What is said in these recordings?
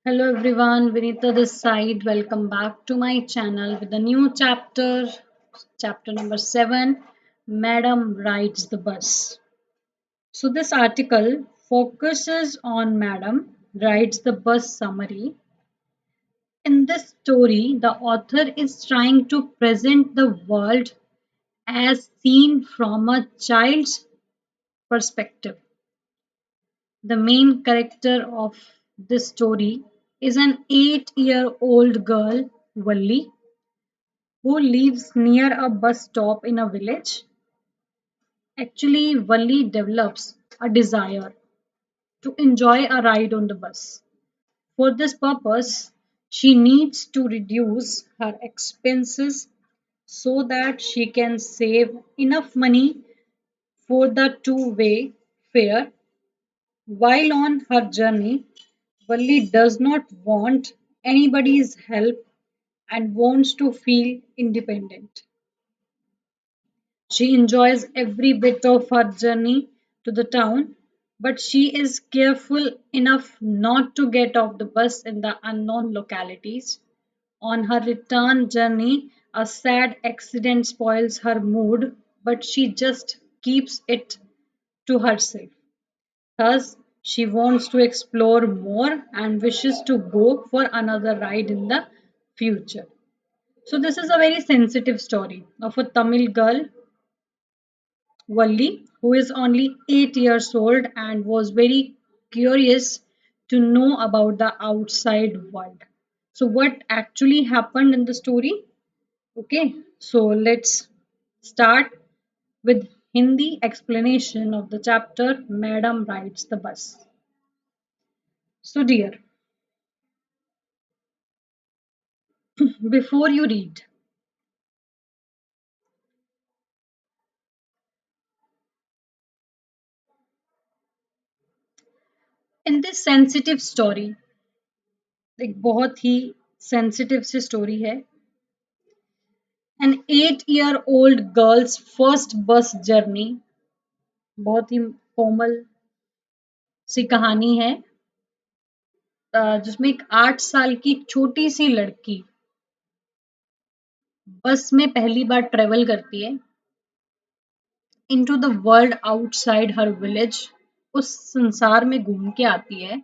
Hello everyone, Vinita this side. Welcome back to my channel with a new chapter number 7. Madam Rides the Bus. So this article focuses on Madam Rides the Bus summary. In this story, the author is trying to present the world as seen from a child's perspective. The main character of this story is an 8-year-old girl, Valli, who lives near a bus stop in a village. Actually, Valli develops a desire to enjoy a ride on the bus. For this purpose, she needs to reduce her expenses so that she can save enough money for the two-way fare. While on her journey, Valli does not want anybody's help and wants to feel independent. She enjoys every bit of her journey to the town, but she is careful enough not to get off the bus in the unknown localities. On her return journey, a sad accident spoils her mood, but she just keeps it to herself. Thus, she wants to explore more and wishes to go for another ride in the future. So, this is a very sensitive story of a Tamil girl, Valli, who is only 8 years old and was very curious to know about the outside world. So, what actually happened in the story? Okay, so let's start with Hindi explanation of the chapter Madam Rides the Bus. So, dear, before you read, in this sensitive story, एक बहुत ही sensitive सी story है. An 8-year-old girl's first bus journey, बहुत ही कोमल सी कहानी है, जिसमें एक 8 साल की छोटी सी लड़की बस में पहली बार ट्रेवल करती है into the world outside her village, उस संसार में घूम के आती है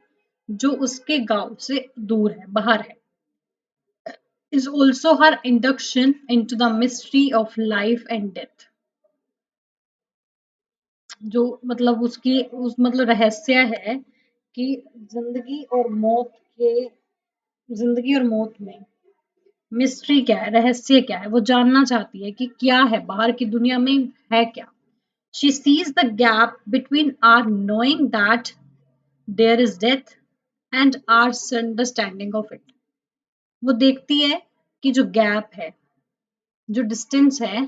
जो उसके गांव से दूर है, बाहर है. Is also her induction into the mystery of life and death. जो मतलब उसकी उस मतलब रहस्य है कि जिंदगी और मौत के जिंदगी और मौत में मिस्ट्री क्या है, रहस्य क्या है, वो जानना चाहती है कि क्या है बाहर की दुनिया में, है क्या. She sees the gap between our knowing that there is death and our understanding of it. वो देखती है कि जो गैप है, जो डिस्टेंस है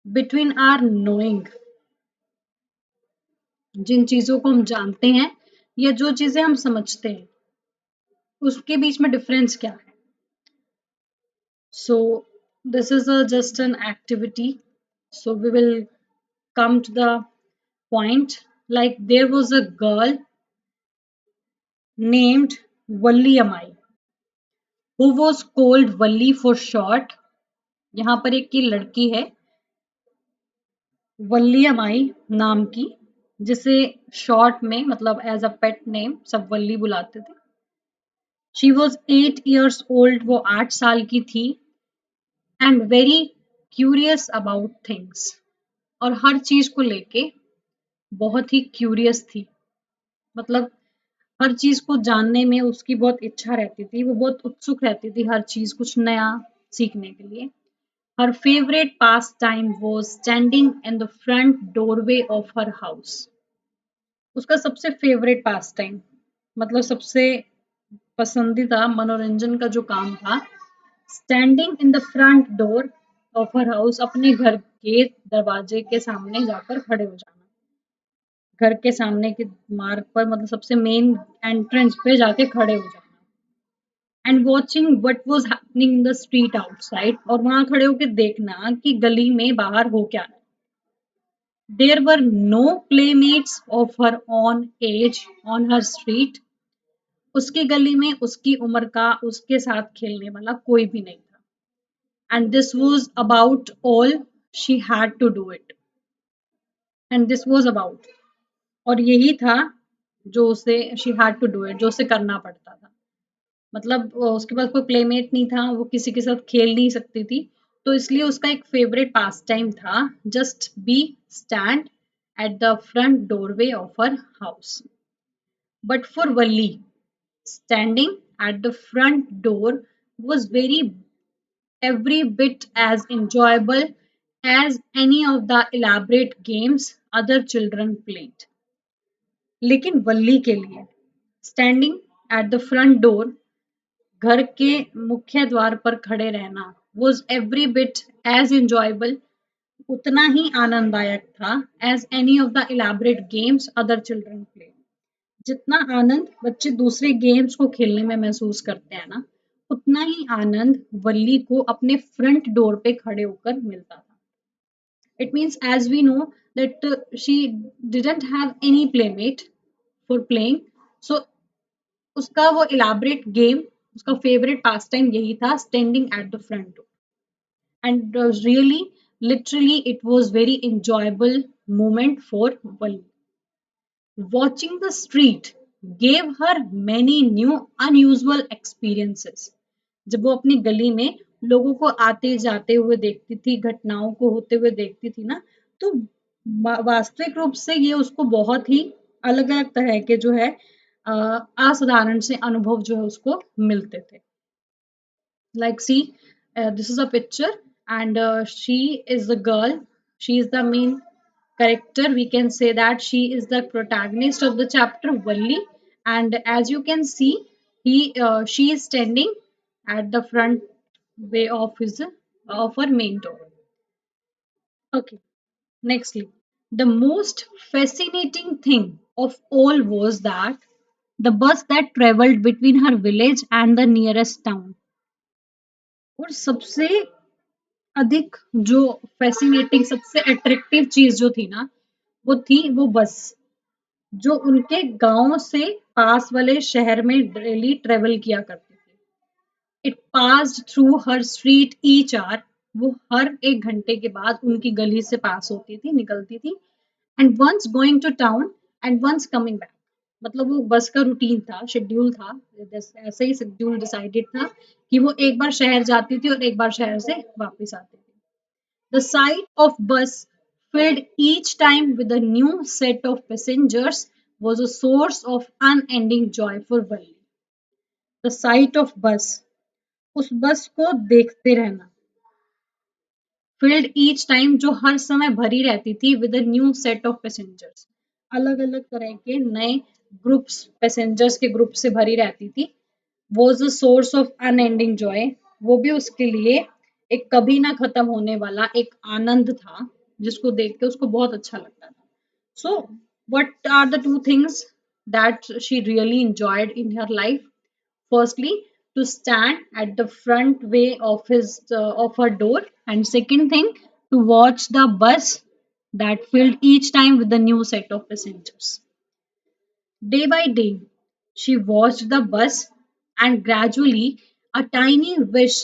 बिटवीन आर नोइंग, जिन चीजों को हम जानते हैं या जो चीजें हम समझते हैं, उसके बीच में डिफरेंस क्या है. So this is just an activity. So we will come to the point. Like there was a girl named Valli Amai who was called Valli for short. यहाँ पर एक की लड़की है वल्ली अमाई नाम की, जिसे शॉर्ट में मतलब एज अ पेट नेम सब वल्ली बुलाते थे. शी वॉज 8 years old, वो 8 साल की थी, and very curious about things, और हर चीज को लेके बहुत ही क्यूरियस थी. मतलब हर चीज को जानने में उसकी बहुत इच्छा रहती थी, वो बहुत उत्सुक रहती थी हर चीज कुछ नया सीखने के लिए. हर favourite pass time was standing in the front doorway of her house. उसका सबसे फेवरेट पास टाइम मतलब सबसे पसंदीदा मनोरंजन का जो काम था, standing in the front door of her house, अपने घर के दरवाजे के सामने जाकर खड़े हो जाना, घर के सामने के मार्ग पर मतलब सबसे मेन एंट्रेंस पे जाके खड़े हो जाना, and watching what was happening in the street outside, और वहां खड़े होकर देखना कि गली में बाहर हो क्या रहा है. There were no playmates of her own age on her street. उसकी गली में उसकी उम्र का उसके साथ खेलने वाला कोई भी नहीं था, and this was about all she had to do it, and this was about, और यही था जो उसे she had to do it, जो उसे करना पड़ता था। मतलब उसके पास कोई प्लेमेट नहीं था, वो किसी के साथ खेल नहीं सकती थी, तो इसलिए उसका एक फेवरेट पास टाइम था just be stand at the front doorway of her house. But for Valli, standing at the front door was very every bit as enjoyable as any of the elaborate games other children played. लेकिन वल्ली के लिए standing at the front door, घर के मुख्य द्वार पर खड़े रहना, was every bit as enjoyable, उतना ही आनंददायक था as any of the elaborate games other children played, जितना आनंद बच्चे दूसरे गेम्स को खेलने में महसूस करते हैं ना, उतना ही आनंद वल्ली को अपने फ्रंट डोर पे खड़े होकर मिलता था। It means as we know that she didn't have any playmate for playing, so उसका वो इलाबरेट गेम, उसका फेवरेट पास टाइम यही था, standing at the front door, and really literally it was very enjoyable moment for Valli. Watching the street gave her many new unusual experiences. जब वो अपनी गली में लोगों को आते जाते हुए देखती थी, घटनाओं को होते हुए देखती थी ना, तो वास्तविक रूप से ये उसको बहुत ही अलग अलग तरह के जो है असाधारण से अनुभव जो है उसको मिलते थे। Like, see, this is a picture, and she is the girl, she is the main character, we can say that she is the protagonist of the chapter Valli, and as you can see, she is standing at the front way of her main door. Okay, nextly, the most fascinating thing of all was that the bus that traveled between her village and the nearest town, और सबसे अधिक जो fascinating, सबसे attractive चीज जो थी ना, वो थी वो बस, जो उनके गांव से पास वाले शहर में डेली ट्रेवल किया करती थी। इट पास्ड थ्रू हर स्ट्रीट ईच आवर, वो हर एक घंटे के बाद उनकी गली से पास होती थी, निकलती थी, and once going to town and once coming back. मतलब वो बस का रूटीन था, शेड्यूल था, ऐसे ही शेड्यूल डिसाइडेड था कि वो एक बार शहर जाती थी और एक बार शहर से वापस आती थी। The sight of bus filled each time with a new set of passengers was a source of unending joy for Valli. The sight of bus, उस बस को देखते रहना, filled each time, जो हर समय भरी रहती थी, with a new set of passengers, अलग अलग तरह के नए ग्रुप्स, पैसेंजर्स के ग्रुप से भरी रहती थी, was a source of unending joy, वो भी उसके लिए एक कभी ना खत्म होने वाला एक आनंद था, जिसको देख के उसको बहुत अच्छा लगता था। So what are the two things that she really enjoyed in her life? Firstly, to stand at the front way of her door, and second thing, to watch the bus that filled each time with a new set of passengers. Day by day, she watched the bus, and gradually a tiny wish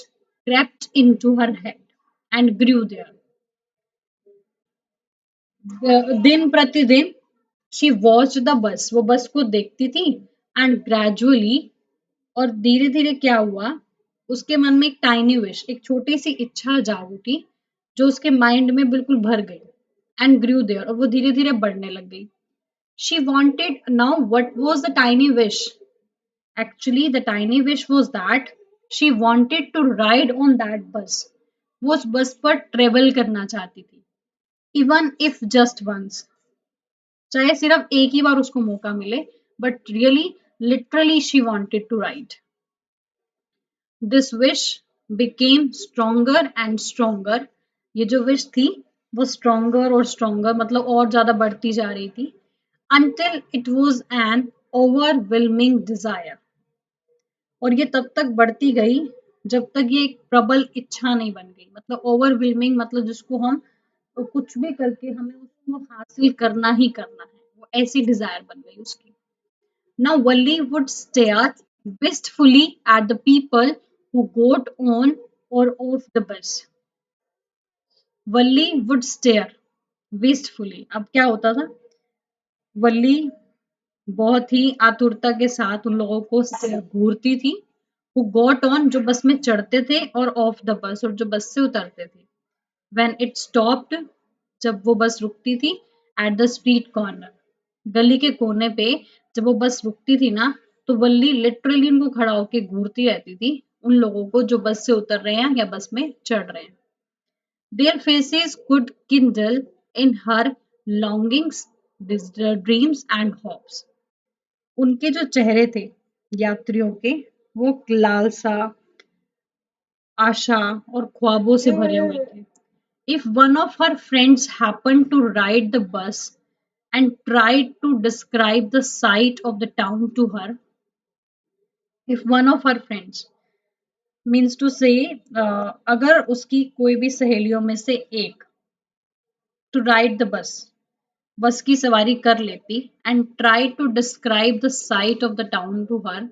crept into her head and grew there. दिन प्रतिदिन she watch the bus, वो बस को देखती थी, and gradually, और धीरे धीरे क्या हुआ, उसके मन में एक टाइनी विश, एक छोटी सी इच्छा जाग उठी, जो उसके माइंड में बिल्कुल भर गई, एंड ग्रू देयर, और वो धीरे धीरे बढ़ने लग गई। She wanted, now what was the tiny wish? Actually the tiny wish was that she wanted to ride on that bus, वो उस बस पर ट्रेवल करना चाहती थी, इवन इफ जस्ट वंस, चाहे सिर्फ एक ही बार उसको मौका मिले, but really literally she wanted to ride. This wish became stronger and stronger, ये जो विश थी वो स्ट्रोंगर और स्ट्रोंगर, मतलब और ज्यादा बढ़ती जा रही थी, until it was an overwhelming desire, और ये तब तक बढ़ती गई जब तक ये एक प्रबल इच्छा नहीं बन गई। मतलब ओवरवेलमिंग, मतलब जिसको हम कुछ भी करके हमें उसको हासिल करना ही करना है, वो ऐसी डिजायर बन गई उसकी। Now Valli would stare wistfully at the people who got on or off the bus. Valli would stare wistfully. अब क्या होता था? वल्ली बहुत ही आतुरता के साथ उन लोगों को घूरती थी who got on, जो बस में चढ़ते थे, और off the bus, और जो बस से उतरते थे. When it stopped, जब वो बस रुकती थी, at the street corner, गली के कोने पे जब वो बस रुकती थी ना, तो वल्ली लिटरली उनको खड़ा होके घूरती रहती थी उन लोगों को जो बस से उतर रहे हैं या बस में चढ़ रहे हैं. Their faces could kindle in her longings, dreams and hopes. उनके जो चेहरे थे यात्रियों के, वो लालसा, आशा और ख्वाबों से भरे हुए थे. If one of her friends happened to ride the bus and tried to describe the sight of the town to her, if one of her friends means to say, अगर उसकी कोई भी सहेलियों में से एक to ride the बस की सवारी कर लेती and try to describe the sight of the town to her,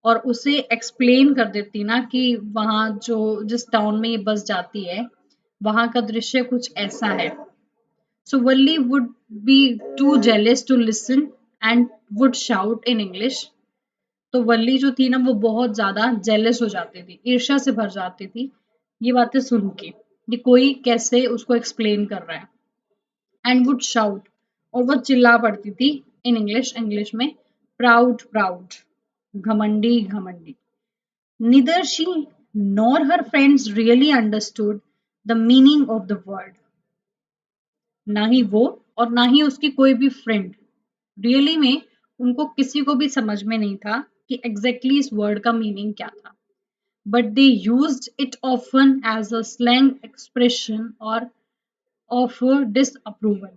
और उसे एक्सप्लेन कर देती ना कि वहां जो जिस टाउन में ये बस जाती है वहां का दृश्य कुछ ऐसा है. So Valli would be too jealous to listen and would shout in English. तो वल्ली जो थी ना वो बहुत ज्यादा जेलस हो जाती थी, ईर्ष्या से भर जाती थी ये बातें सुन के कि कोई कैसे उसको एक्सप्लेन कर रहा है. एंड वुड शाउट, और वो चिल्ला पड़ती थी इन इंग्लिश में, प्राउड प्राउड, घमंडी घमंडी. Neither she nor her friends really understood the meaning of the word. ना ही वो और ना ही उसकी कोई भी फ्रेंड रियली में, उनको किसी को भी समझ में नहीं था कि एग्जैक्टली इस वर्ड का मीनिंग क्या था. But they used it often as a slang expression or of disapproval.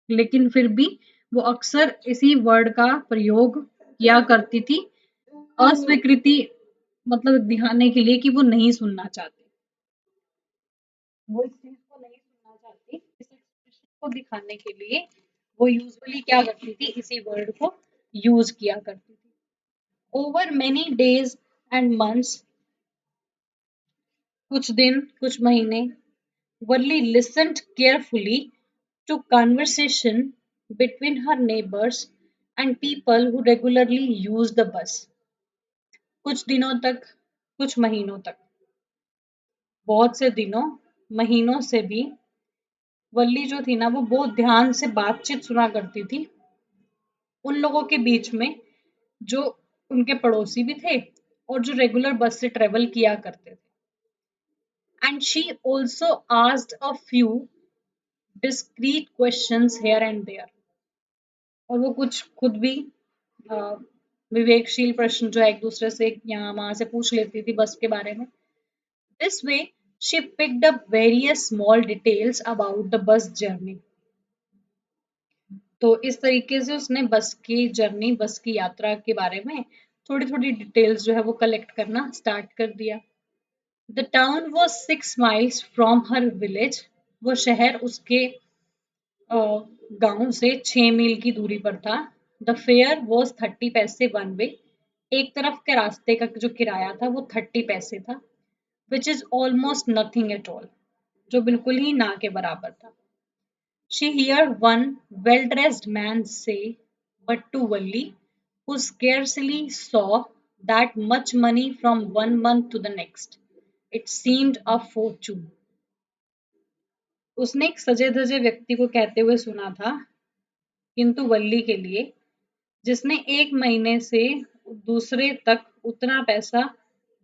लेकिन फिर भी वो अक्सर इसी वर्ड का प्रयोग किया करती थी अस्वीकृति, मतलब दिखाने के लिए कि वो नहीं सुनना चाहती, वो इस चीज को नहीं सुनना चाहती, इस एक्सप्रेशन को दिखाने के लिए वो यूजुअली क्या करती थी, इसी वर्ड को यूज किया करती थी. Over many days and months, कुछ दिन कुछ महीने, वल्ली listened carefully to conversation between her neighbors and people who regularly use the bus. कुछ दिनों तक, कुछ महीनों तक, बहुत से दिनों महीनों से भी वल्ली जो थी ना वो बहुत ध्यान से बातचीत सुना करती थी उन लोगों के बीच में जो उनके पड़ोसी भी थे और जो रेगुलर बस से ट्रेवल किया करते थे. And she also asked a few discreet questions here and there, और वो कुछ खुद भी अ, विवेकशील प्रश्न जो है एक दूसरे से यहाँ वहां से पूछ लेती थी बस के बारे में. This way she picked up various small details about the bus journey. तो इस तरीके से उसने बस की जर्नी, बस की यात्रा के बारे में थोड़ी थोड़ी डिटेल्स जो है वो कलेक्ट करना स्टार्ट कर दिया. The town was 6 miles from her village. वो शहर उसके गांव से 6 मील की दूरी पर था. द फेयर वॉज 30 पैसे वन वे. एक तरफ के रास्ते का जो किराया था वो 30 पैसे था. Which is almost nothing at all, जो बिल्कुल ही ना के बराबर था. She heard one well-dressed man say, but to Valli, who scarcely saw that much money from one month to the next, it seemed a fortune. उसने एक सजे धजे व्यक्ति को कहते हुए सुना था, किंतु वल्ली के लिए, जिसने एक महीने से दूसरे तक उतना पैसा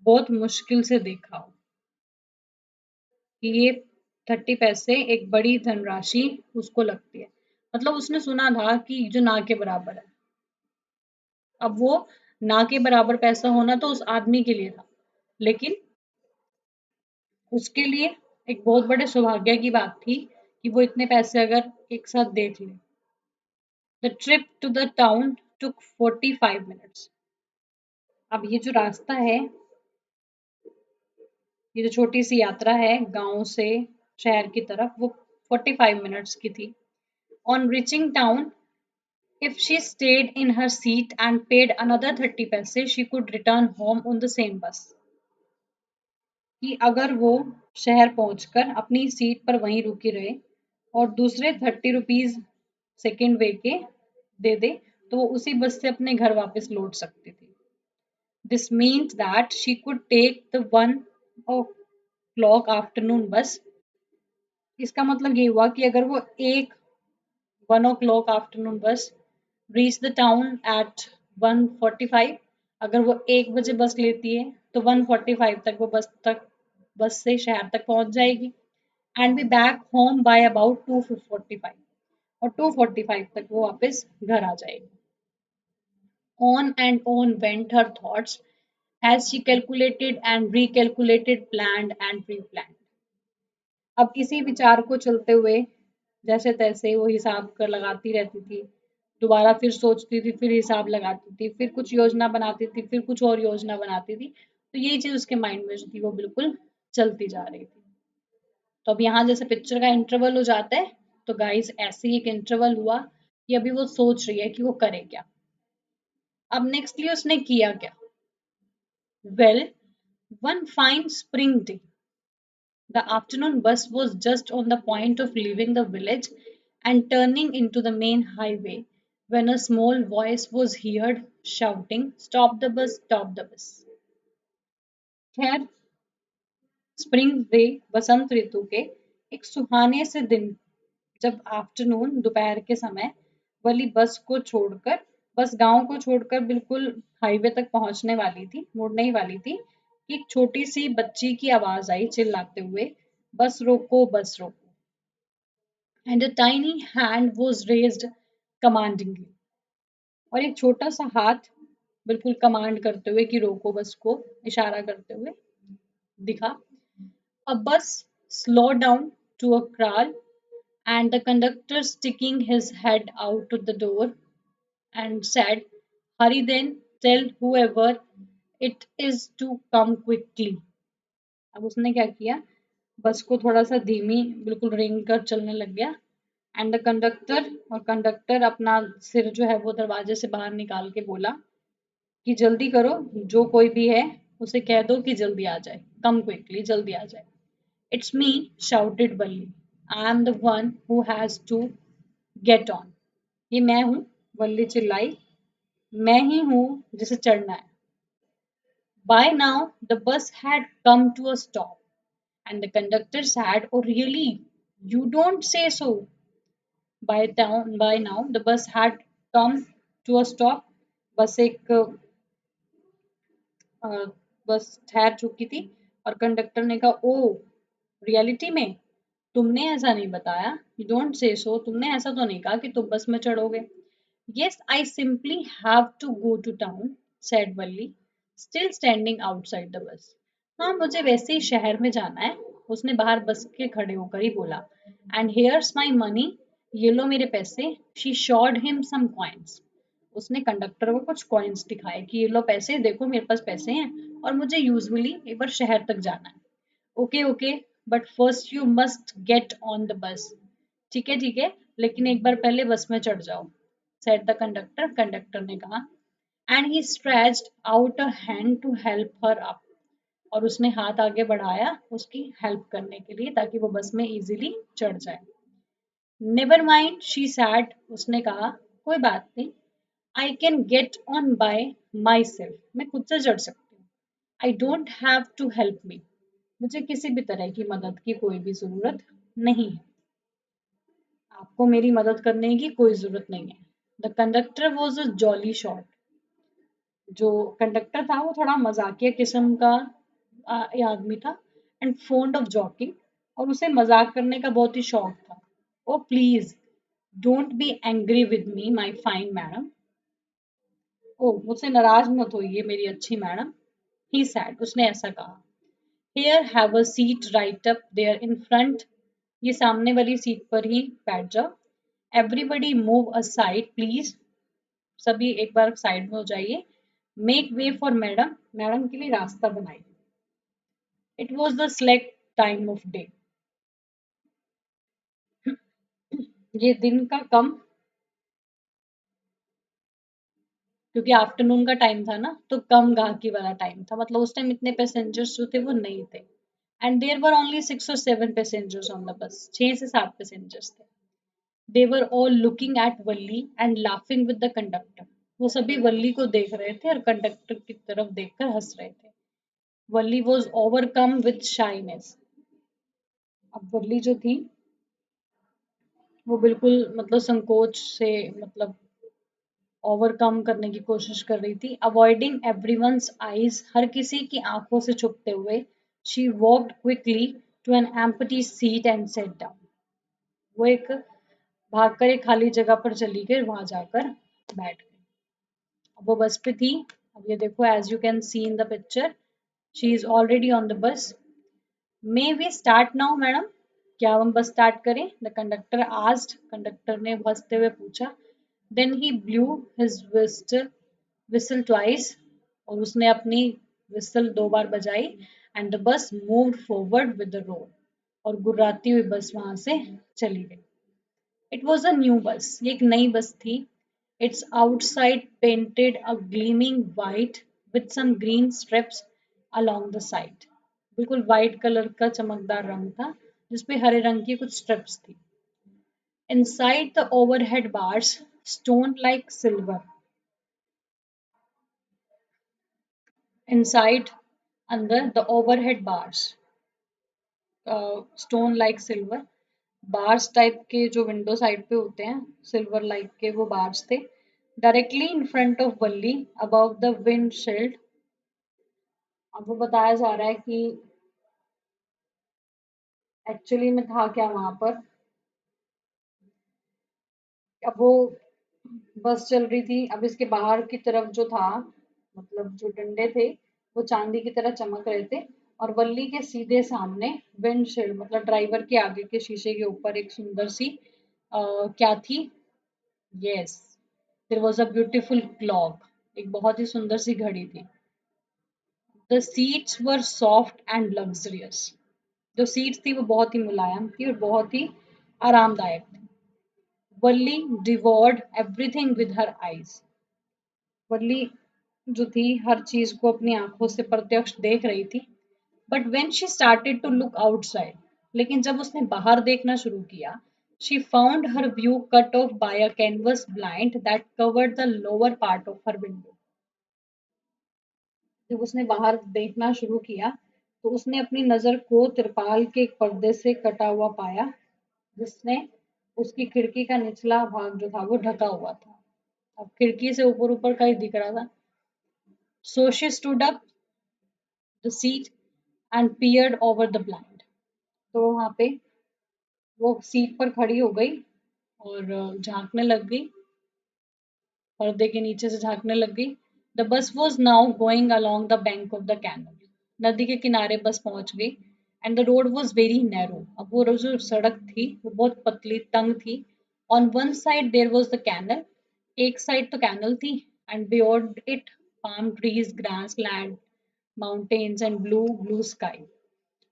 बहुत मुश्किल से देखा हो, कि ये 30 पैसे एक बड़ी धनराशि उसको लगती है. मतलब उसने सुना था कि जो ना के बराबर है. अब वो ना के बराबर पैसा होना तो उस आदमी के लिए था, लेकिन उसके लिए एक बहुत बड़े सौभाग्य की बात थी कि वो इतने पैसे अगर एक साथ देख ले. The trip to the town took 45 minutes. अब ये जो रास्ता है, ये जो छोटी सी यात्रा है गांव से शहर की तरफ, वो 45 minutes की थी. On reaching town, If she stayed in her seat and paid another 30 paise, she could return home on the same bus. कि अगर वो शहर पहुंचकर अपनी सीट पर वहीं रुकी रहे और दूसरे 30 रुपीज सेकेंड वे के दे दे तो वो उसी बस से अपने घर वापस लौट सकती थी. This means that she could take the 1 o'clock afternoon bus. इसका मतलब ये हुआ कि अगर वो एक 1 o'clock आफ्टरनून बस रीच द टाउन एट 1:45, अगर वो 1 बजे बस लेती है तो 1:45 तक वो बस से शहर तक पहुंच जाएगी and be back home by about 2:45 और 2:45 तक वो वापस घर आ जाएगी. On and on went her thoughts as she calculated and recalculated, planned and pre-planned. अब इसी विचार को चलते हुए जैसे तैसे वो हिसाब कर लगाती रहती थी, दोबारा फिर सोचती थी, फिर हिसाब लगाती थी, फिर कुछ योजना बनाती थी, फिर कुछ और योजना बनाती थी. तो यही चीज उसके माइंड में जो थी वो बिल्कुल चलती जा रही थी. तो अब यहाँ जैसे पिक्चर का इंटरवल हो जाता है तो गाइस ऐसे ही एक इंटरवल हुआ कि अभी वो सोच रही है कि वो करे क्या. अब नेक्स्टली उसने किया क्या. Well, one fine spring day, the afternoon bus was just on the point of leaving the village and turning into the main highway when a small voice was heard shouting, "Stop the bus, stop the bus." खैर, spring day बसंत ऋतु के एक सुहाने से दिन जब afternoon दोपहर के समय वाली बस गांव को छोड़कर बिल्कुल हाईवे तक पहुंचने वाली थी, मुड़ने ही वाली थी कि एक छोटी सी बच्ची की आवाज आई चिल्लाते हुए, बस रोको, बस रोको. And a tiny hand was raised commandingly, और एक छोटा सा हाथ बिल्कुल कमांड करते हुए कि रोको बस को, इशारा करते हुए दिखा. A bus slowed down to a crawl, and the conductor, sticking his head out to the door, and said, "Hurry then, tell whoever it is to come quickly." अब उसने क्या किया, बस को थोड़ा सा धीमी बिल्कुल रेंग कर चलने लग गया. एंड द कंडक्टर, और कंडक्टर अपना सिर जो है वो दरवाजे से बाहर निकाल के बोला कि जल्दी करो, जो कोई भी है उसे कह दो कि जल्दी आ जाए, कम क्विकली, जल्दी आ जाए. "It's me," shouted Valli. "I am the one who has to get on." ये मैं हूँ, वल्ली चिल्लाई, मैं ही हूँ जिसे चढ़ना है. By now the bus had come to a stop, and the conductor said, "Oh really? You don't say so." By now the bus had come to a stop. बस एक अ, बस ठहर चुकी थी और कंडक्टर ने कहा, ओ रियलिटी में तुमने ऐसा नहीं बताया, यू डोंट से सो, तुमने ऐसा तो नहीं कहा कि तुम बस में चढ़ोगे. Yes, I simply have to go to town, said Valli, still standing outside the bus. हाँ, मुझे वैसे ही शहर में जाना है, उसने बाहर बस के खड़े होकर ही बोला. And here's my money, ये लो मेरे पैसे. She showed him some coins. उसने कंडक्टर को कुछ कॉइन्स दिखाए कि ये लो पैसे, देखो मेरे पास पैसे हैं और मुझे यूजुअली एक बार शहर तक जाना है. Okay okay, but first you must get on the बस. ठीक है, लेकिन एक बार पहले बस में चढ़ जाओ, said the conductor. कंडक्टर ने कहा. And he stretched out a hand to help her up. और उसने हाथ आगे बढ़ाया उसकी हेल्प करने के लिए ताकि वो बस में इजीली चढ़ जाए. नेवर माइंड, शी सैड, उसने कहा, कोई बात नहीं, I can get on by myself, मैं खुद से चढ़ सकती हूँ. I don't have to help me, मुझे किसी भी तरह की मदद की कोई भी जरूरत नहीं है. आपको मेरी मदद करने की कोई जरूरत नहीं है. The conductor was a jolly shot. जो कंडक्टर था वो थोड़ा मजाकिया किस्म का ये आदमी था. एंड फोन्ड ऑफ जॉकिंग, और उसे मजाक करने का बहुत ही शौक था. Oh please don't be angry with me my fine madam. ओ मुझसे नाराज मत होइए मेरी अच्छी मैडम. ही सैड, उसने ऐसा कहा. Here have a seat right up there in front, ये सामने वाली सीट पर ही बैठ जाओ. एवरीबडी मूव असाइड प्लीज, सभी एक बार साइड में हो जाइए. Make way for madam, madam के लिए रास्ता बनाइए. It was the slack time of day, ये दिन का कम क्योंकि आफ्टरनून का टाइम था ना, तो कम गाहकी वाला टाइम था, मतलब उस टाइम इतने पैसेंजर्स जो थे वो नहीं थे। And there were only 6 or 7 passengers on the bus, 6 से 7 पैसेंजर्स थे। They were all looking at Valli and laughing with the conductor. वो सभी वल्ली को देख रहे थे और कंडक्टर की तरफ देखकर हंस रहे थे। वल्ली वॉज ओवरकम विद शाइनेस। अब वल्ली जो थी वो बिल्कुल मतलब संकोच से मतलब ओवरकम करने की कोशिश कर रही थी, अवॉइडिंग एवरीवन्स आईज, हर किसी की आंखों से छुपते हुए। She walked quickly to an empty seat and sat down. वो एक भागकर एक खाली जगह पर चली गई, वहां जाकर बैठ गई। अब वो बस पे थी। अब ये देखो, as you can see in the picture, she is already on the bus. May we start now madam, क्या हम बस स्टार्ट करें? द कंडक्टर आस्क्ड, कंडक्टर ने हंसते हुए पूछा। Then he blew his whistle twice, और उसने अपनी विसल 2 बार बजाई। And the bus moved forward with the road, और गुर्राती हुई बस वहां से चली गई। It was a new bus, ये एक नई बस थी। Its outside painted a gleaming white with some green stripes along the side. बिल्कुल वाइट कलर का चमकदार रंग था, जिसपे हरे रंग की कुछ स्ट्रिप्स थी। Inside the overhead bars, stone like silver. Inside, अंदर, the overhead bars, stone like silver, bars type के जो विंडो साइड पे होते हैं सिल्वर लाइक के, वो बार्स थे। डायरेक्टली इन फ्रंट ऑफ बल्ली, अबव द विंड शील्ड। अब वो बताया जा रहा है कि एक्चुअली में था क्या वहां पर। अब वो बस चल रही थी, अब इसके बाहर की तरफ जो था, मतलब जो डंडे थे वो चांदी की तरह चमक रहे थे। और बल्ली के सीधे सामने विंडशील्ड, मतलब ड्राइवर के आगे के शीशे के ऊपर एक सुंदर सी क्या थी? Yes, there was a beautiful clock, एक बहुत ही सुंदर सी घड़ी थी। The seats were soft and luxurious. जो सीट्स थी वो बहुत ही मुलायम थी और बहुत ही आरामदायक थी। वल्ली डिवोर्ड एवरीथिंग विद हर आईज। वल्ली जो थी हर चीज को अपनी आंखों से प्रत्यक्ष देख रही थी। But when she started to look outside, लेकिन जब उसने बाहर देखना शुरू किया, she found her view cut off by a canvas blind that covered the lower part of her window. जब उसने बाहर देखना शुरू किया, तो उसने अपनी नजर को तिरपाल के एक पर्दे से कटा हुआ पाया, जिसने उसकी खिड़की का निचला भाग जो था वो ढका हुआ था। अब खिड़की से ऊपर ऊपर का ही दिख रहा था। So she stood up the seat and peered over the blind. तो वहां पे वो सीट पर खड़ी हो गई और झांकने लग गई, पर्दे के नीचे से झांकने लग गई। The bus was now going along the bank of the canal. नदी के किनारे बस पहुंच गई। And the road was very narrow. अब वो जो सड़क थी वो बहुत पतली तंग थी। On one side there was the canal, एक साइड तो कैनल थी। And beyond it palm trees, grassland, mountains and blue sky.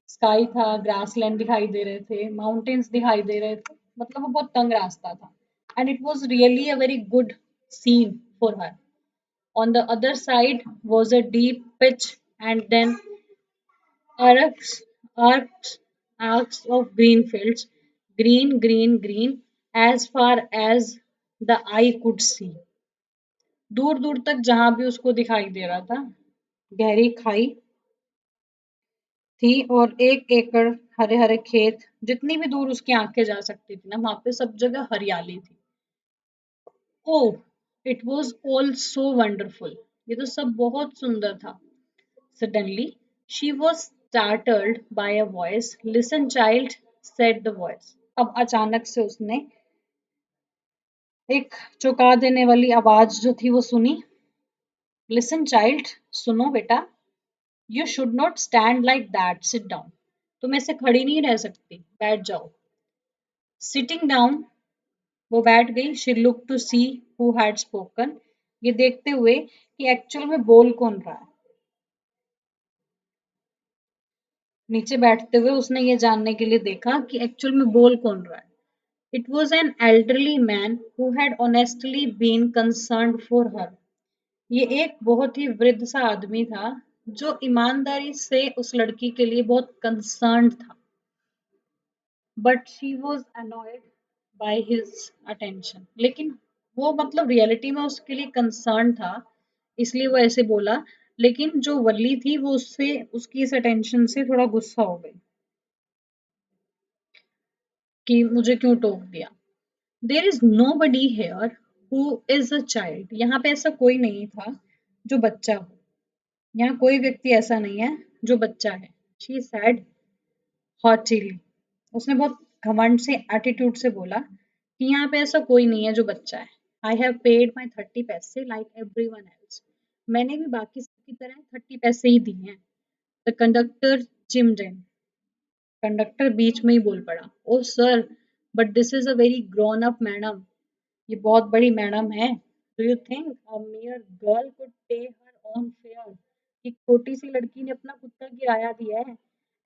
Sky था, ग्रासलैंड दिखाई दे रहे थे, माउंटेन्स दिखाई दे रहे थे, मतलब वो बहुत तंग रास्ता था। And it was really a very good scene for her. On the other side was a deep pitch and then arcs, arcs, arcs of green fields, green, green, green, as far as the eye could see. दूर दूर तक जहां भी उसको दिखाई दे रहा था, गहरी खाई थी और एक एकड़ हरे हरे खेत, जितनी भी दूर उसकी आंखें जा सकती थी ना, वहां पे सब जगह हरियाली थी। Oh, it was all so wonderful, ये तो सब बहुत सुंदर था। Suddenly she was startled by a voice. Listen child, said the voice. अब अचानक से उसने एक चौंका देने वाली आवाज जो थी वो सुनी। लिसन चाइल्ड, सुनो बेटा। You should not stand like that, sit down. तुम ऐसे खड़ी नहीं रह सकती, बैठ जाओ। सिटिंग डाउन, वो बैठ गई। She look to see who had spoken, ये देखते हुए कि एक्चुअल में बोल कौन रहा है। नीचे बैठते हुए उसने ये जानने के लिए देखा कि एक्चुअल में बोल कौन रहा है। It was an elderly man who had honestly been concerned for her. ये एक बहुत ही वृद्ध सा आदमी था जो ईमानदारी से उस लड़की के लिए बहुत कंसर्न्ड था, but she was annoyed by his attention. लेकिन वो मतलब रियलिटी में उसके लिए कंसर्न था, इसलिए वो ऐसे बोला। लेकिन जो वल्ली थी वो उससे उसकी इस अटेंशन से थोड़ा गुस्सा हो गई कि मुझे क्यों टोक दिया। There is nobody here who is a child. यहाँ पे ऐसा कोई नहीं था जो बच्चा हो। यहाँ कोई व्यक्ति ऐसा नहीं है जो बच्चा है। She said hotly. उसने बहुत घमंड से एटीट्यूड से बोला कि यहाँ पे ऐसा कोई नहीं है जो बच्चा है। आई हैव पेड माई 30 पैसे लाइक एवरी वन एल्स। मैंने भी बाकी सबकी तरह 30 पैसे ही दिए हैं। The conductor chimed in. Conductor बीच में ही बोल पड़ा, oh sir, but this is a very grown up madam. ये बहुत बड़ी मैडम है। Do you think a mere girl could pay her own fare? एक छोटी सी लड़की ने अपना खुद का किराया दिया है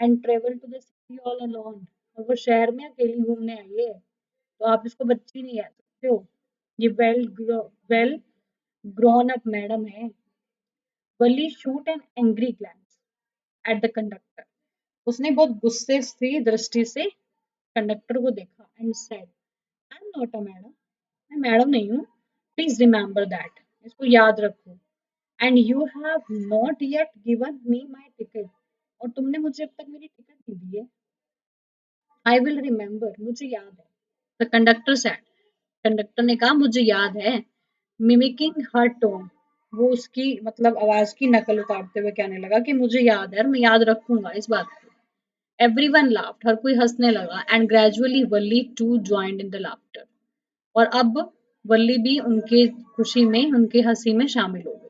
and travel to the city all alone, और वो शहर में अकेली घूमने आई है, तो आप इसको बच्ची नहीं कह सकते हो। ये वेल ग्रोन अप मैडम है। Valli shot an angry glance at the conductor. उसने बहुत गुस्से से दृष्टि से कंडक्टर को देखा and said, I am not a madam. मैं मैडम नहीं हूँ। Please remember that. इसको याद रखो। And you have not yet given me my ticket. और तुमने मुझे अब तक मेरी टिकट नहीं दी है। I will remember. मुझे याद है। The conductor said. कंडक्टर ने कहा, मुझे याद है। मिमिकिंग हर टोन। वो उसकी मतलब आवाज की नकल उतारते हुए कहने लगा कि मुझे याद है और मैं याद रखूंगा इस बात को। Everyone laughed. हर कोई हंसने लगा and gradually Valli too joined in the laughter. और अब वल्ली भी उनके खुशी में, उनके हंसी में शामिल हो गई।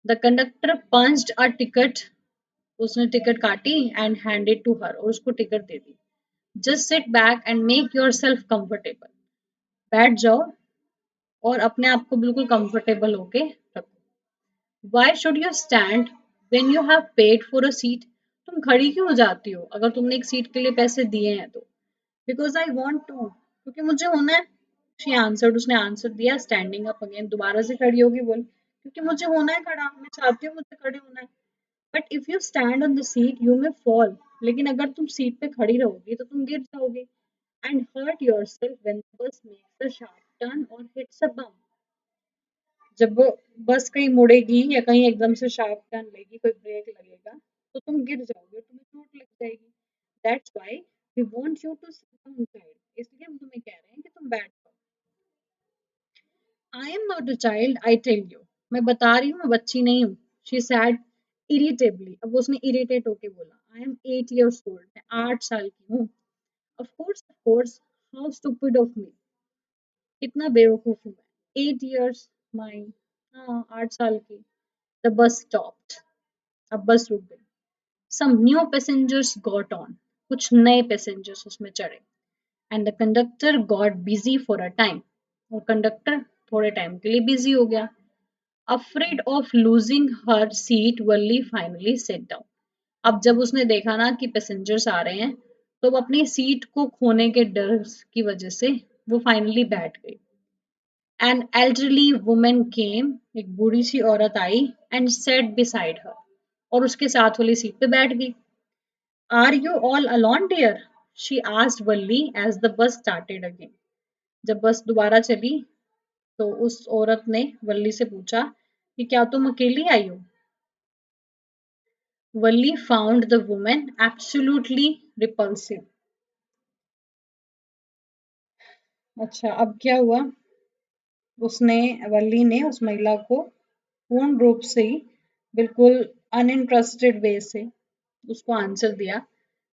The conductor punched a ticket. उसने टिकट काटी एंड हैंडेड टू हर, और उसको ticket they the. Just sit back and make your self comfortable. बैठ जाओ और अपने आप को बिल्कुल कंफर्टेबल होके रखो। Why should you stand when you have paid for a seat? तुम खड़ी क्यों हो जाती हो अगर तुमने एक सीट के लिए पैसे दिए हैं तो? Because I want to. क्योंकि मुझे होना है। She answered. उसने आंसर दिया स्टैंडिंग अप अगेन। दोबारा से खड़ी होगी बोली, क्योंकि मुझे होना है खड़ा, मैं चाहती हूँ मुझे खड़े होना है। But if you stand on the seat you may fall. लेकिन अगर तुम सीट पे खड़ी रहोगी तो तुम गिर जाओगे and hurt yourself when the bus makes a sharp turn और हिट्स अ बम। जब वो बस कहीं मुड़ेगी या कहीं एकदम से शार्प टर्न लेगी, कोई ब्रेक लगेगा, तो तुम गिर जाओगे, तुम्हें चोट लग जाएगी। That's why we want you to sit on side. इसलिए हम तुम्हें कह रहे हैं कि तुम बैठ जाओ। I am not a child I tell you. मैं बता रही हूँ मैं बच्ची नहीं हूँ। She said irritably. अब उसने इरिटेट होके बोला, आई एम 8 years old। मैं 8 साल की हूँ। Of course, how stupid of me. कितना बेवकूफ हूँ मैं। 8 years माई। हाँ, 8 साल की। The bus stopped. अब बस रुक गई। Some new passengers got on. कुछ नए पैसेंजर्स उसमें चढ़े and the conductor got busy for a time. और कंडक्टर थोड़े टाइम के लिए बिजी हो गया। Afraid of losing her seat Valli finally sat down. अब जब उसने देखा ना कि पैसेंजर्स आ रहे हैं, तो वो अपनी सीट को खोने के डर की वजह से वो फाइनली बैठ गई। An elderly woman came. एक बूढ़ी सी औरत आई एंड सेट बिसाइड हर। और उसके साथ वाली सीट पे बैठ गई। Are you all alone dear? She asked Valli as the bus started again. जब बस दोबारा चली तो उस औरत ने वल्ली से पूछा कि क्या तुम अकेली आई हो? Valli found the woman absolutely repulsive. अच्छा, अब क्या हुआ? उसने वल्ली ने उस महिला को पूर्ण रूप से ही बिल्कुल अनइंटरेस्टेड वे से उसको आंसर दिया।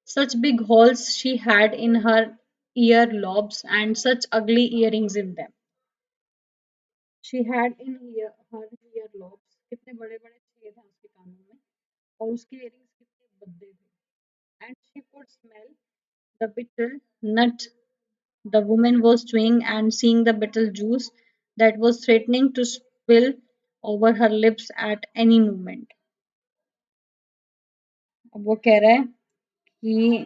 Such big holes she had in her ear lobes and such ugly earrings in them. She had in her ear lobes. कितने बड़े बड़े छेद हैं उसके कानों में, और उसके इयरिंग्स कितने भद्दे थे। And she could smell the bitter nut the woman was chewing and seeing the betel juice that was threatening to spill over her lips at any moment. अब वो कह रहा है कि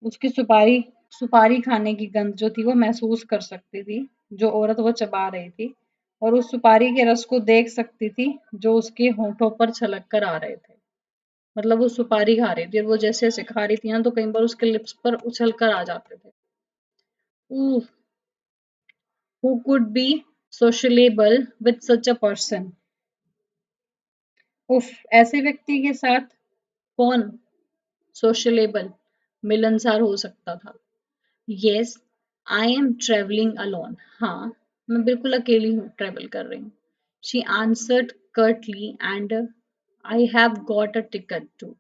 उसकी सुपारी सुपारी खाने की गंध जो थी वो महसूस कर सकती थी, जो औरत वो चबा रही थी। और उस सुपारी के रस को देख सकती थी जो उसके होठों पर छलक कर आ रहे थे। मतलब वो सुपारी खा रही थी और वो जैसे जैसे खा रही थी ना तो कई बार उसके लिप्स पर उछल कर आ जाते थे। Ooh, who could be sociable with such a person? उफ, ऐसे व्यक्ति के साथ कौन सोशलेबल मिलनसार हो सकता था? Yes, I am traveling alone. हाँ, मैं बिल्कुल अकेली हूँ, ट्रेवल कर रही हूँ। She answered curtly and I have got a ticket too.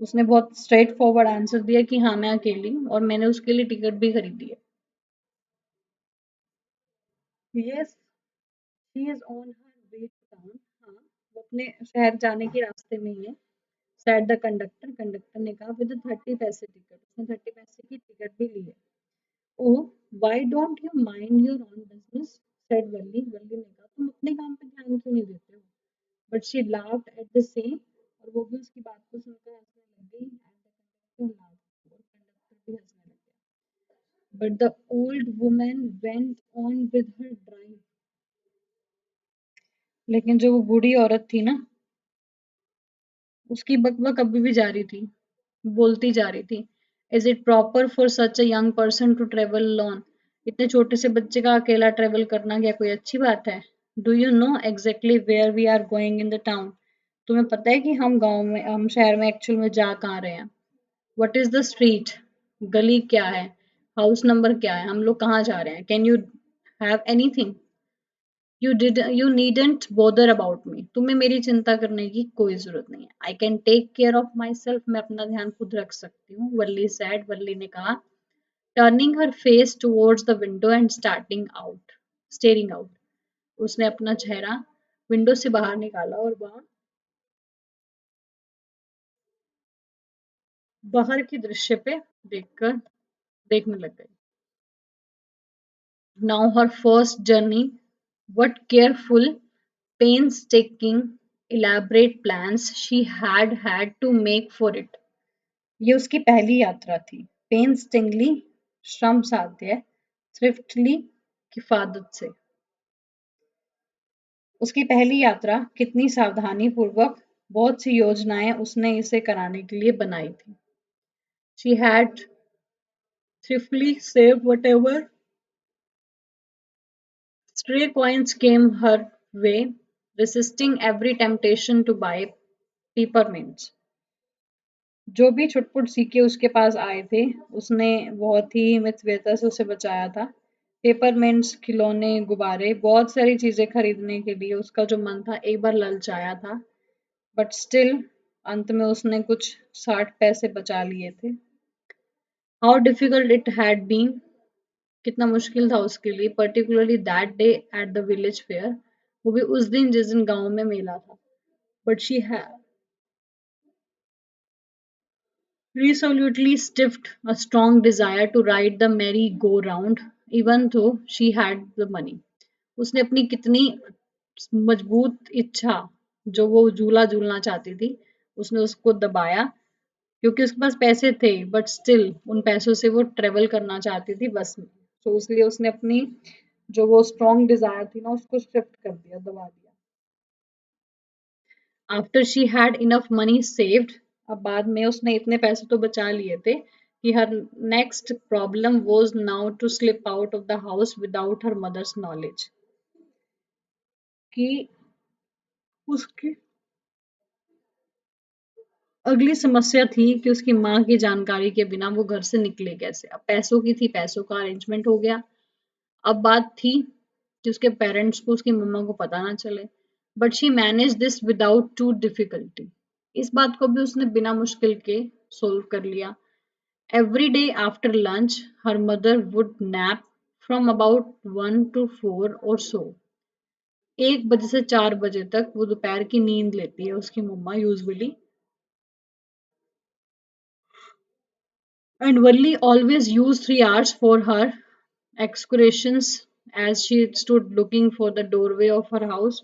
उसने बहुत स्ट्रेट फॉरवर्ड आंसर दिया कि हाँ मैं अकेली हूँ और मैंने उसके लिए टिकट भी खरीदी है। Yes, she is on her way to town. हाँ, वो अपने शहर जाने के रास्ते में ही है। Said the conductor. कंडक्टर ने कहा विद 30 पैसे टिकट। उसने 30 पैसे की टिकट भी ली है। ओह, why don't you mind your own business? said वल्ली। वल्ली ने कहा तुम अपने काम पे ध्यान क्यों नहीं देते हो? But she laughed at the same और वो भी उसकी बात को सुनकर हंसने लग गई and the conductor laughed और कंडक्टर भी हंसने लग गया। But the old woman went on with her drive. लेकिन जो वो बूढ़ी औरत थी ना उसकी बकबक अभी भी जारी थी, बोलती जा रही थी। Is it proper for such a young person to travel alone? इतने छोटे से बच्चे का अकेला ट्रेवल करना क्या कोई अच्छी बात है? Do you know exactly where we are going in the town? तुम्हें पता है कि हम शहर में एक्चुअल में जा कहाँ रहे हैं? What is the street? गली क्या है? हाउस नंबर क्या है? हम लोग कहाँ जा रहे हैं? Can you have anything? You needn't bother about me. तुम्हें मेरी चिंता करने की कोई जरूरत नहीं है। I can take care of myself. मैं अपना ध्यान खुद रख सकती हूँ। वल्ली सैड। वल्ली ने कहा turning her face towards the window and steering out. उसने अपना चेहरा विंडो से बाहर निकाला और वहां बाहर के दृश्य पे देखने लग गई। Now her first journey, what careful, painstaking, elaborate plans she had to make for it. ये उसकी पहली यात्रा थी। पेन्स्टिंगली श्रम साध्य, थ्रिफ्टली किफायत से। उसकी पहली यात्रा कितनी सावधानी पूर्वक बहुत सी योजनाएं उसने इसे कराने के लिए बनाई थी। She had thriftily saved whatever stray coins came her way, resisting every temptation to buy peppermints. जो भी छुटपुट सिक्के उसके पास आए थे, उसने बहुत ही मितव्ययिता से उसे बचाया था। पेपरमिंट्स, खिलौने, गुब्बारे, बहुत सारी चीजें खरीदने के लिए उसका जो मन था एक बार ललचाया था, बट स्टिल अंत में उसने कुछ 60 पैसे बचा लिए थे। How difficult it had been, कितना मुश्किल था उसके लिए, particularly that day at the village fair, वो भी उस दिन जिस दिन गांव में मेला था। But she resolutely stiffed a strong desire to ride the merry-go-round, even though she had the money. उसने अपनी कितनी मजबूत इच्छा जो वो झूला झूलना चाहती थी उसने उसको दबाया क्योंकि उसके पास पैसे थे बट स्टिल उन पैसों से वो ट्रेवल करना चाहती थी बस में। तो इसलिए उसने अपनी जो वो स्ट्रॉन्ग डिजायर थी ना उसको शिफ्ट कर दिया, दबा दिया। After she had enough money saved, अब बाद में उसने इतने पैसे तो बचा लिए थे कि her next problem was now to slip out of the house without her mother's knowledge, कि उसकी अगली समस्या थी कि उसकी माँ की जानकारी के बिना वो घर से निकले कैसे। अब पैसों की थी, पैसों का अरेंजमेंट हो गया। अब बात थी कि उसके पेरेंट्स को उसकी मम्मा को पता ना चले, but she manage this without too difficulty. इस बात को भी उसने बिना मुश्किल के सोल्व कर लिया। Every day after lunch her mother would nap from about 1 to 4 और सो। 1 बजे से 4 बजे तक वो दोपहर की नींद लेती है उसकी मम्मा usually. And Valli always used 3 hours for her excursions as she stood looking for the doorway of her house.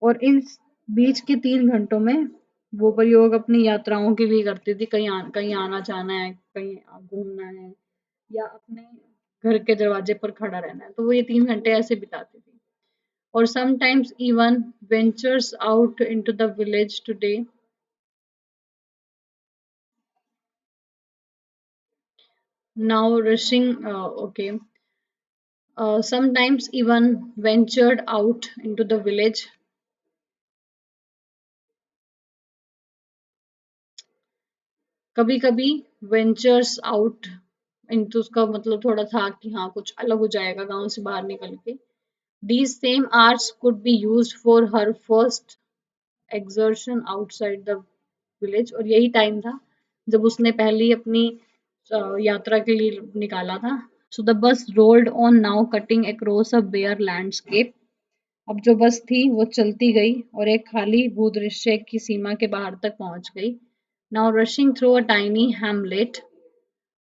और इन बीच के 3 घंटों में वो प्रयोग अपनी यात्राओं के लिए करती थी। कहीं आना जाना है, कहीं घूमना है या अपने घर के दरवाजे पर खड़ा रहना है, तो वो ये 3 घंटे ऐसे बिताती थी। or sometimes even ventures out into the village today. Now rushing, okay, sometimes even ventured out into the village. कभी कभी वेंचर्स आउट इनटू उसका मतलब थोड़ा था कि हाँ कुछ अलग हो जाएगा गांव से बाहर निकल के. These same hours could be used for her first exertion outside the village और यही टाइम था जब उसने पहली अपनी यात्रा के लिए निकाला था. So the bus rolled on now cutting across a bare landscape. अब जो बस थी वो चलती गई और एक खाली भूदृश्य की सीमा के बाहर तक पहुंच गई. Now rushing through a tiny hamlet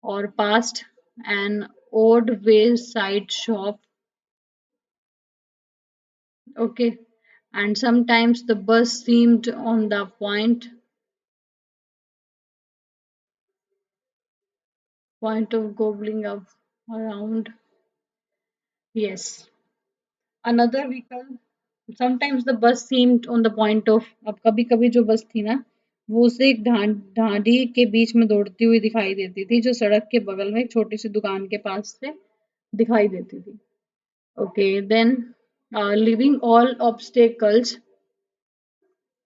or past an odd wayside shop. Okay, and sometimes the bus seemed on the point of gobbling up around. Yes, another vehicle. Sometimes the bus seemed on the point of. अब कभी कभी जो बस थी ना वो उसे एक ढांडी के बीच में दौड़ती हुई दिखाई देती थी जो सड़क के बगल में एक छोटी सी दुकान के पास से दिखाई देती थी. Okay then leaving all obstacles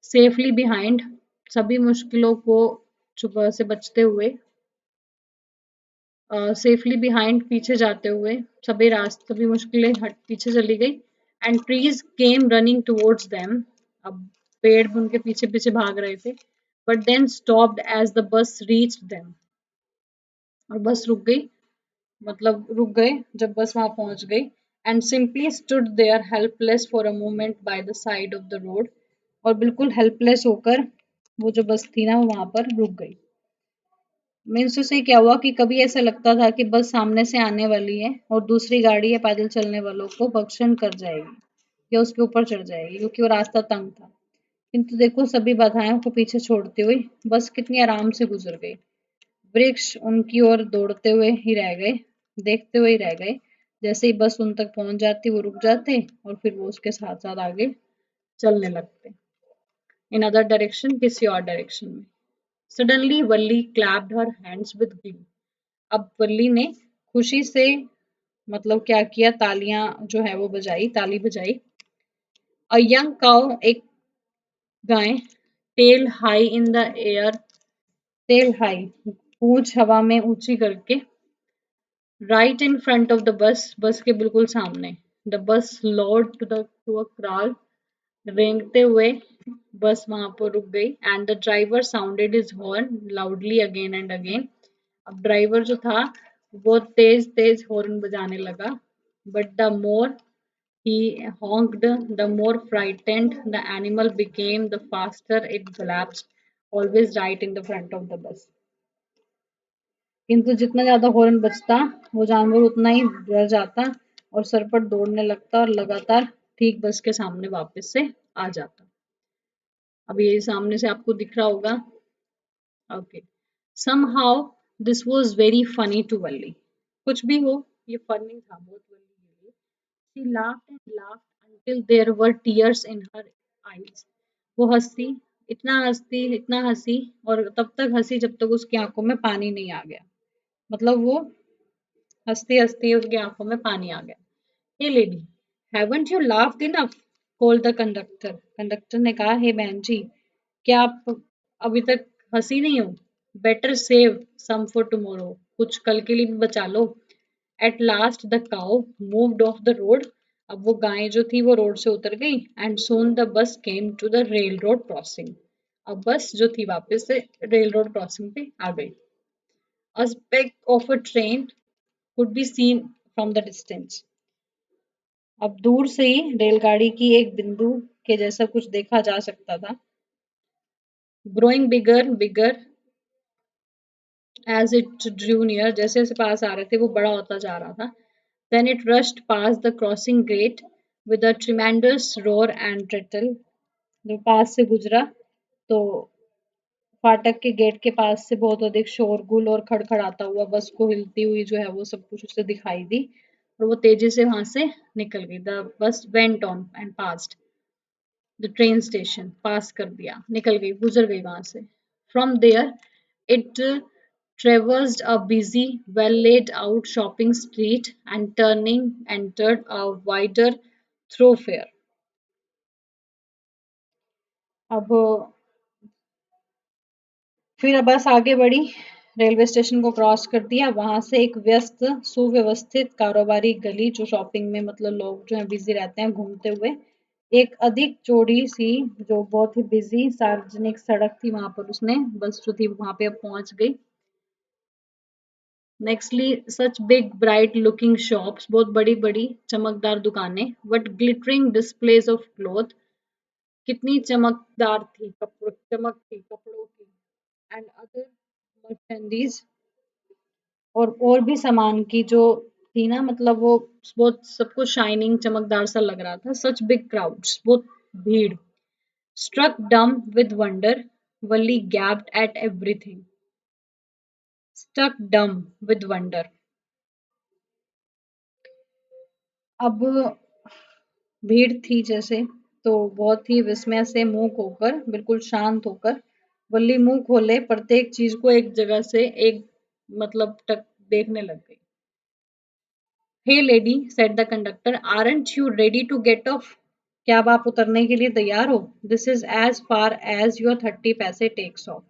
safely behind. सभी मुश्किलों को छुपा से बचते हुए. सेफली बिहाइंड पीछे जाते हुए. सभी मुश्किलें हट पीछे चली गई. And trees came running towards them. अब पेड़ भी उनके पीछे पीछे भाग रहे थे. But then stopped as the bus reached them. और बस रुक गई मतलब रुक गए जब बस वहां पहुंच गई. And simply stood there helpless for a moment by the side of the road. और बिल्कुल हेल्पलेस होकर वो जो बस थी ना वो वहां पर रुक गई. मीन्स उससे क्या हुआ कि कभी ऐसा लगता था कि बस सामने से आने वाली है और दूसरी गाड़ी या पैदल चलने वालों को भक्षण कर जाएगी या उसके ऊपर चढ़ जाएगी क्योंकि वो रास्ता तंग था. किंतु देखो सभी बाधाओं को पीछे छोड़ती हुई बस कितनी आराम से गुजर गई. वृक्ष उनकी ओर दौड़ते हुए ही रह गए, देखते हुए ही रह गए. जैसे ही बस उन तक पहुंच जाती वो रुक जाते और फिर वो उसके साथ साथ आगे चलने लगते इन अदर डायरेक्शन किसी और डायरेक्शन में. Suddenly Valli clapped her hands with Glee. अब वल्ली ने खुशी से मतलब क्या किया तालियां जो है वो बजाई ताली बजाई. अ यंग काउ एक गाय tail high in the air. Tail high पूंछ हवा में ऊंची करके. Right in front of the bus के बिल्कुल सामने. The bus Lord to a crawl. रेंगते हुए बस वहां पर रुक गई. And the driver sounded his horn loudly again and again. अब ड्राइवर जो था वो तेज तेज हॉर्न बजाने लगा. But the more he honked, the more frightened the animal became, the faster it collapsed, always right in the front of the bus. किंतु जितना ज्यादा horn बजता वो जानवर उतना ही डर जाता और सर पर दौड़ने लगता और लगातार ठीक बस के सामने वापस से आ जाता. अब ये सामने से आपको दिख रहा होगा. Okay somehow this was very funny to Valli. कुछ भी हो ये फनी था बहुत वल्ली के लिए. She laughed and laughed until there were tears in her eyes. वो इतना हंसी और तब तक हंसी जब तक उसकी आंखों में पानी नहीं आ गया. मतलब वो हंसते हंसते उसकी आंखों में पानी आ गया. Hey lady haven't you laughed enough called the conductor. Conductor ने कहा हे बहन जी क्या आप अभी तक हंसी नहीं हो. Better save some for tomorrow. कुछ कल के लिए भी बचा लो. At last the cow moved off the road. अब वो गाय जो थी वो रोड से उतर गई. And soon the bus came to the railroad crossing. अब बस जो थी वापस से रेल रोड क्रॉसिंग पे आ गई. A speck of a train could be seen from the distance. अब दूर से ही रेलगाड़ी की एक बिंदु के जैसा कुछ देखा जा सकता था. Growing bigger bigger as it drew near. जैसे जैसे पास आ रहे थे वो बड़ा होता जा रहा था. Then it rushed past the crossing gate with a tremendous roar and rattle. जो पास से गुजरा तो फाटक के गेट के पास से बहुत अधिक शोरगुल और खड़खड़ाता हुआ बस को हिलती हुई जो है वो सब कुछ उसे दिखाई दी. और वो तेजी से वहां से निकल गई। The bus went on and passed the train station, pass कर दिया, निकल गई, गुजर गई वहां से। From there it traversed a busy, well laid out shopping street and turning entered a wider thoroughfare. अब फिर बस आगे बढ़ी, रेलवे स्टेशन को क्रॉस कर दिया, वहां से एक व्यस्त सुव्यवस्थित कारोबारी गली, जो शॉपिंग में मतलब लोग जो है बिजी रहते हैं घूमते हुए, एक अधिक चौड़ी सी जो बहुत ही बिजी सार्वजनिक सड़क थी, वहां पर उसने बस जो थी वहां पे अब पहुंच गई। Nextly such big bright looking shops, बहुत बड़ी बड़ी चमकदार दुकानें, but glittering displace of cloth, कितनी चमकदार थी, कपड़ों चमक थी कपड़ों की, एंड अदर मर्चेंडीज, और भी सामान की जो थी ना, मतलब वो बहुत सब कुछ शाइनिंग चमकदार सा लग रहा था। सच बिग क्राउड्स, बहुत भीड़। Struck dumb with wonder, Valli gaped at everything. Stuck dumb with wonder, अब भीड़ थी जैसे, तो बहुत ही विस्मय से मुंह होकर, बिल्कुल शांत होकर, वल्ली मुंह खोले प्रत्येक चीज को एक जगह से एक मतलब तक देखने लग गई। Hey lady, said the conductor, aren't you ready to get off? क्या अब आप उतरने के लिए तैयार हो? This is as far as your 30 पैसे टेक्स ऑफ।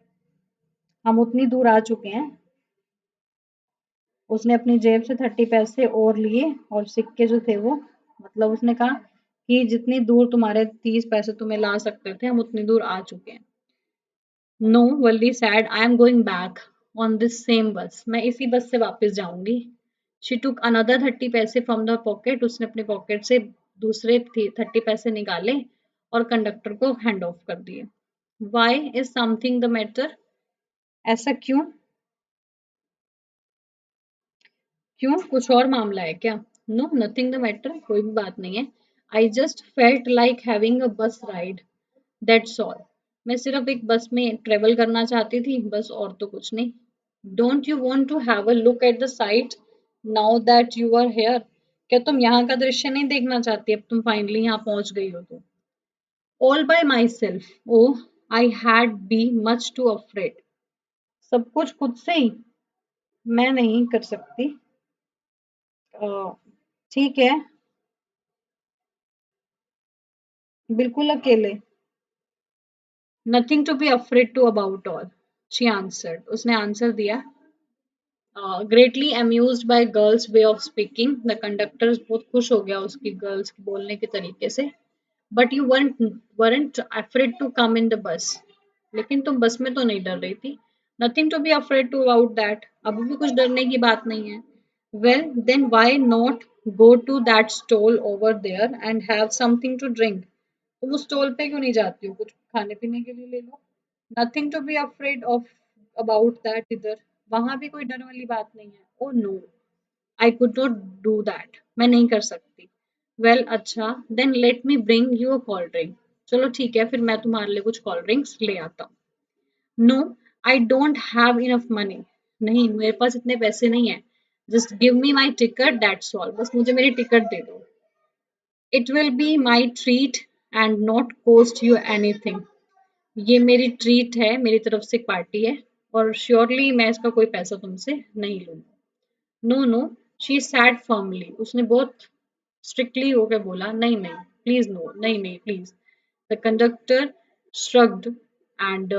हम उतनी दूर आ चुके हैं। उसने अपनी जेब से 30 पैसे और लिए, और सिक्के जो थे वो, मतलब उसने कहा कि जितनी दूर तुम्हारे 30 पैसे तुम्हें ला सकते थे, हम उतनी दूर आ चुके हैं। No, Valli said, I am going back on this same bus. मैं इसी बस से वापस जाऊंगी। शी टुक अनदर 30 पैसे फ्रॉम द पॉकेट, उसने अपने पॉकेट से दूसरे 30 पैसे निकाले और कंडक्टर को हैंड ऑफ कर दिए। Why is something the matter? ऐसा क्यों? क्यों, कुछ और मामला है क्या? नो, नथिंग द मैटर, कोई भी बात नहीं है। I just felt like having a बस राइड, दैट्स ऑल। मैं सिर्फ एक बस में ट्रेवल करना चाहती थी, बस, और तो कुछ नहीं। Don't you want to have a look at the sight now that you are here? क्या तुम यहाँ का दृश्य नहीं देखना चाहती, अब तुम फाइनली यहाँ पहुंच गई हो तो? All bye my self, oh, I had be much to afraid. सब कुछ खुद से ही? मैं नहीं कर सकती। अ, ठीक है, बिल्कुल अकेले। Nothing to be afraid to about all, she answered, उसने आंसर दिया। Greatly amused by girls way of speaking, the conductor बहुत खुश हो गया उसकी गर्ल्स के बोलने के तरीके से। But you weren't afraid to come in the bus, लेकिन तुम बस में तो नहीं डर रही थी। Nothing to be afraid to about that, अभी भी कुछ डरने की बात नहीं है। Well then why not go to that stall over there and have something to drink? तुम उस स्टॉल पे क्यों नहीं जाती हो, कुछ खाने पीने के लिए ले लो। Nothing to be afraid of about that इधर, वहां भी कोई डर वाली बात नहीं है। Oh no, I could not do that, मैं नहीं कर सकती। वेल अच्छा, then let me bring you a cold drink, चलो ठीक है, फिर मैं तुम्हारे लिए कुछ कोल्ड ड्रिंक्स ले आता हूँ। No, I don't have enough money, नहीं मेरे पास इतने पैसे नहीं है। Just give me my ticket, that's all, बस मुझे मेरी टिकट दे दो। It will be my treat and not cost you anything, ये मेरी ट्रीट है, मेरी तरफ से एक पार्टी है, और श्योरली मैं इसका कोई पैसा तुमसे नहीं लूंगा। No no, she said firmly, उसने बहुत स्ट्रिक्टली होकर बोला, नहीं नहीं प्लीज, नो नहीं नहीं please. The conductor shrugged and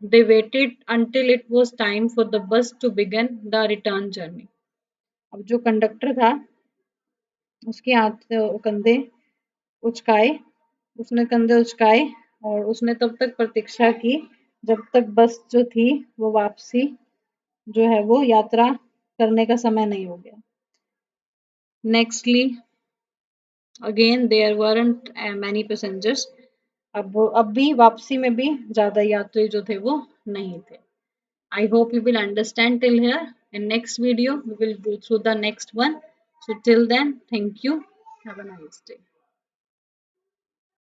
they waited until it was time for the bus to begin the return journey. अब जो कंडक्टर था, उसके हाथ कंधे उचकाए, उसने कंधे उचकाए, और उसने तब तक प्रतीक्षा की जब तक बस जो थी वो वापसी जो है वो यात्रा करने का समय नहीं हो गया। Nextly again there weren't many passengers, अब भी वापसी में भी ज्यादा यात्री जो थे वो नहीं थे। I hope you will understand till here. In next video we will go through the next one. So till then, thank you, have a nice day.